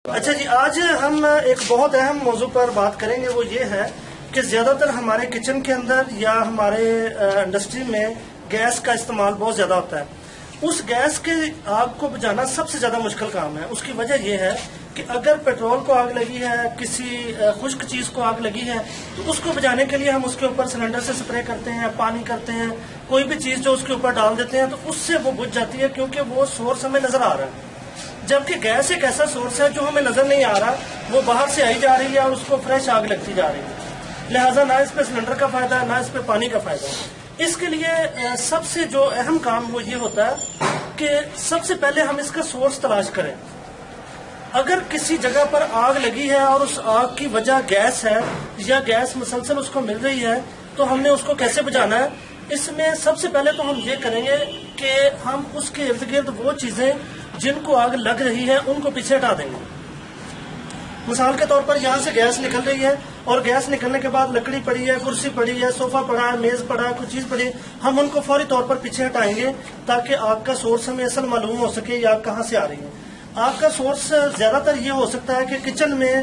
اچھا جی، آج ہم ایک بہت اہم موضوع پر بات کریں گے، وہ یہ ہے کہ زیادہ تر ہمارے کچن کے اندر یا ہمارے انڈسٹری میں گیس کا استعمال بہت زیادہ ہوتا ہے۔ اس گیس کے آگ کو بجھانا سب سے زیادہ مشکل کام ہے۔ اس کی وجہ یہ ہے کہ اگر پیٹرول کو آگ لگی ہے، کسی خشک چیز کو آگ لگی ہے، تو اس کو بجھانے کے لیے ہم اس کے اوپر سلنڈر سے سپرے کرتے ہیں، پانی کرتے ہیں، کوئی بھی چیز جو اس کے اوپر ڈال دیتے ہیں تو اس سے وہ بجھ جاتی ہے، کیونکہ وہ سورس ہمیں نظر آ رہا ہے۔ جبکہ گیس ایک ایسا سورس ہے جو ہمیں نظر نہیں آ رہا، وہ باہر سے آئی جا رہی ہے اور اس کو فریش آگ لگتی جا رہی ہے، لہٰذا نہ اس پہ سلنڈر کا فائدہ ہے، نہ اس پہ پانی کا فائدہ ہے۔ اس کے لیے سب سے جو اہم کام وہ یہ ہوتا ہے کہ سب سے پہلے ہم اس کا سورس تلاش کریں۔ اگر کسی جگہ پر آگ لگی ہے اور اس آگ کی وجہ گیس ہے یا گیس مسلسل اس کو مل رہی ہے، تو ہم نے اس کو کیسے بجھانا ہے؟ اس میں سب سے پہلے تو ہم یہ کریں گے کہ ہم اس کے ارد گرد وہ چیزیں جن کو آگ لگ رہی ہے ان کو پیچھے ہٹا دیں گے۔ مثال کے طور پر یہاں سے گیس نکل رہی ہے اور گیس نکلنے کے بعد لکڑی پڑی ہے، کرسی پڑی ہے، صوفہ پڑا ہے، میز پڑا ہے، کوئی چیز پڑی ہے، ہم ان کو فوری طور پر پیچھے ہٹائیں گے تاکہ آگ کا سورس ہمیں اصل معلوم ہو سکے یہ آگ کہاں سے آ رہی ہے۔ آگ کا سورس زیادہ تر یہ ہو سکتا ہے کہ کچن میں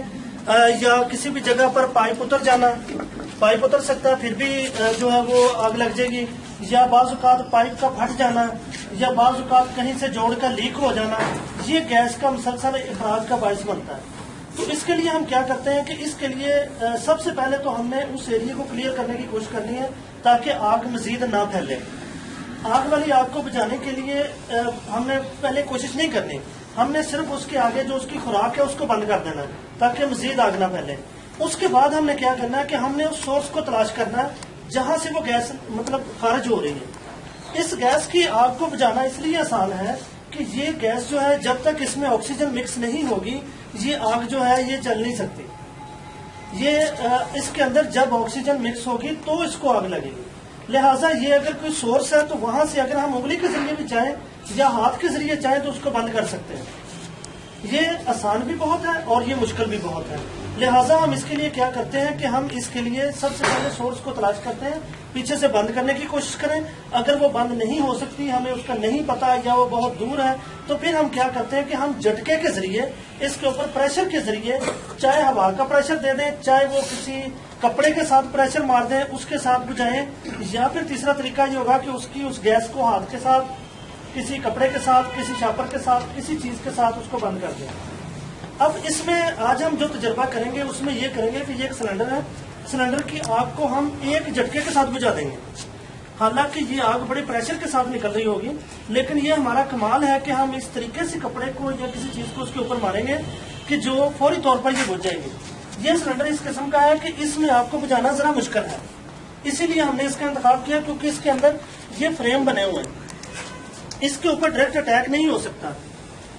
یا کسی بھی جگہ پر پائپ اتر جانا، پائپ اتر سکتا ہے پھر بھی جو ہے وہ آگ لگ جائے گی، یا بعض اوقات پائپ کا پھٹ جانا، یا بعض اوقات کہیں سے جوڑ کا لیک ہو جانا، یہ گیس کا مسلسل اخراج کا باعث بنتا ہے۔ تو اس کے لیے ہم کیا کرتے ہیں کہ اس کے لیے سب سے پہلے تو ہم نے اس ایریے کو کلیئر کرنے کی کوشش کرنی ہے تاکہ آگ مزید نہ پھیلے۔ آگ والی آگ کو بجھانے کے لیے ہم نے پہلے کوشش نہیں کرنی، ہم نے صرف اس کے آگے جو اس کی خوراک ہے اس کو بند کر دینا ہے تاکہ مزید آگ نہ پھیلے۔ اس کے بعد ہم نے کیا کرنا ہے کہ ہم نے اس سورس کو تلاش کرنا ہے جہاں سے وہ گیس خارج ہو رہی ہے۔ اس گیس کی آگ کو بجھانا اس لیے آسان ہے کہ یہ گیس جو ہے جب تک اس میں آکسیجن مکس نہیں ہوگی یہ آگ جو ہے یہ چل نہیں سکتی۔ یہ اس کے اندر جب آکسیجن مکس ہوگی تو اس کو آگ لگے گی، لہٰذا یہ اگر کوئی سورس ہے تو وہاں سے اگر ہم انگلی کے ذریعے بھی چاہیں یا ہاتھ کے ذریعے چاہیں تو اس کو بند کر سکتے ہیں۔ یہ آسان بھی بہت ہے اور یہ مشکل بھی بہت ہے، لہٰذا ہم اس کے لیے کیا کرتے ہیں کہ ہم اس کے لیے سب سے پہلے سورس کو تلاش کرتے ہیں، پیچھے سے بند کرنے کی کوشش کریں۔ اگر وہ بند نہیں ہو سکتی، ہمیں اس کا نہیں پتا یا وہ بہت دور ہے، تو پھر ہم کیا کرتے ہیں کہ ہم جھٹکے کے ذریعے اس کے اوپر پریشر کے ذریعے، چاہے ہوا کا پریشر دے دیں، چاہے وہ کسی کپڑے کے ساتھ پریشر مار دیں اس کے ساتھ بجھائیں، یا پھر تیسرا طریقہ یہ ہوگا کہ اس گیس کو ہاتھ کے ساتھ، کسی کپڑے کے ساتھ، کسی شاپر کے ساتھ، کسی چیز کے ساتھ اس کو بند کر دیں۔ اب اس میں آج ہم جو تجربہ کریں گے اس میں یہ کریں گے کہ یہ ایک سلنڈر ہے، سلنڈر کی آگ کو ہم ایک جھٹکے کے ساتھ بجھا دیں گے۔ حالانکہ یہ آگ بڑے پریشر کے ساتھ نکل رہی ہوگی، لیکن یہ ہمارا کمال ہے کہ ہم اس طریقے سے کپڑے کو یا کسی چیز کو اس کے اوپر ماریں گے کہ جو فوری طور پر یہ بجھ جائے گی۔ یہ سلنڈر اس قسم کا ہے کہ اس میں آگ کو بجھانا ذرا مشکل ہے، اسی لیے ہم نے اس کا انتخاب کیا کیونکہ اس کے اندر یہ فریم بنے ہوئے ہیں، اس کے اوپر ڈائریکٹ اٹیک نہیں ہو سکتا۔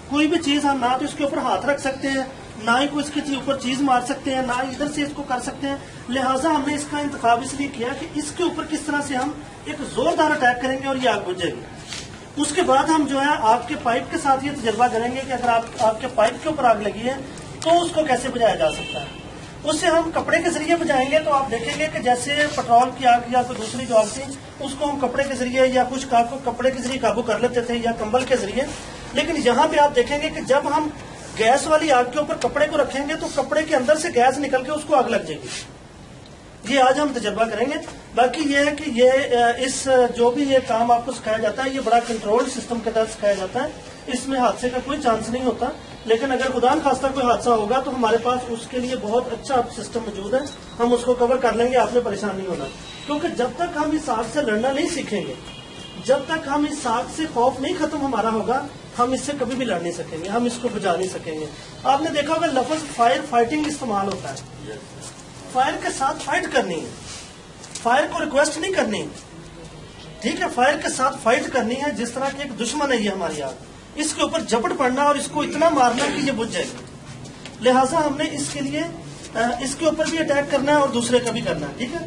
کوئی بھی چیز ہم نہ تو اس کے اوپر ہاتھ رکھ سکتے ہیں، نہ ہی کوئی اس کے اوپر چیز مار سکتے ہیں، نہ ادھر سے اس کو کر سکتے ہیں، لہٰذا ہم نے اس کا انتخاب اس لیے کیا کہ اس کے اوپر کس طرح سے ہم ایک زوردار اٹیک کریں گے اور یہ آگ بجھ جائے گی۔ اس کے بعد ہم جو ہے آگ کے پائپ کے ساتھ یہ تجربہ کریں گے کہ اگر آپ کے پائپ کے اوپر آگ لگی ہے تو اس کو کیسے بجھایا جا سکتا ہے۔ اس سے ہم کپڑے کے ذریعے بجھائیں گے تو آپ دیکھیں گے کہ جیسے پیٹرول کی آگ یا کوئی دوسری جو آگ تھی اس کو ہم کپڑے کے ذریعے یا خشک آگ کو کپڑے کے ذریعے قابو کر لیتے تھے یا کمبل کے ذریعے، لیکن یہاں پہ آپ دیکھیں گے کہ جب ہم گیس والی آگ کے اوپر کپڑے کو رکھیں گے تو کپڑے کے اندر سے گیس نکل کے اس کو آگ لگ جائے گی۔ یہ آج ہم تجربہ کریں گے۔ باقی یہ ہے کہ یہ جو بھی یہ کام آپ کو سکھایا جاتا ہے یہ بڑا کنٹرول سسٹم کے تحت سکھایا جاتا ہے، اس میں حادثے کا کوئی چانس نہیں ہوتا، لیکن اگر خدا نخواستہ کوئی حادثہ ہوگا تو ہمارے پاس اس کے لیے بہت اچھا سسٹم موجود ہے، ہم اس کو کور کر لیں گے، آپ نے پریشان نہیں ہونا، کیونکہ جب تک ہم اس آگ سے لڑنا نہیں سیکھیں گے، جب تک ہم اس آگ سے خوف نہیں ختم ہمارا ہوگا، ہم اس سے کبھی بھی لڑ نہیں سکیں گے، ہم اس کو بجھا نہیں سکیں گے۔ آپ نے دیکھا ہوگا لفظ فائر فائٹنگ استعمال ہوتا ہے، فائر کے ساتھ فائٹ کرنی ہے، فائر کو ریکویسٹ نہیں کرنی، ٹھیک ہے، فائر کے ساتھ فائٹ کرنی ہے، جس طرح کی ایک دشمن ہے یہ ہماری آگ، اس کے اوپر جھپٹ پڑنا اور اس کو اتنا مارنا کہ یہ بجھ جائے گا، لہٰذا ہم نے اس کے لیے اس کے اوپر بھی اٹیک کرنا ہے اور دوسرے کا بھی کرنا ہے، ٹھیک ہے۔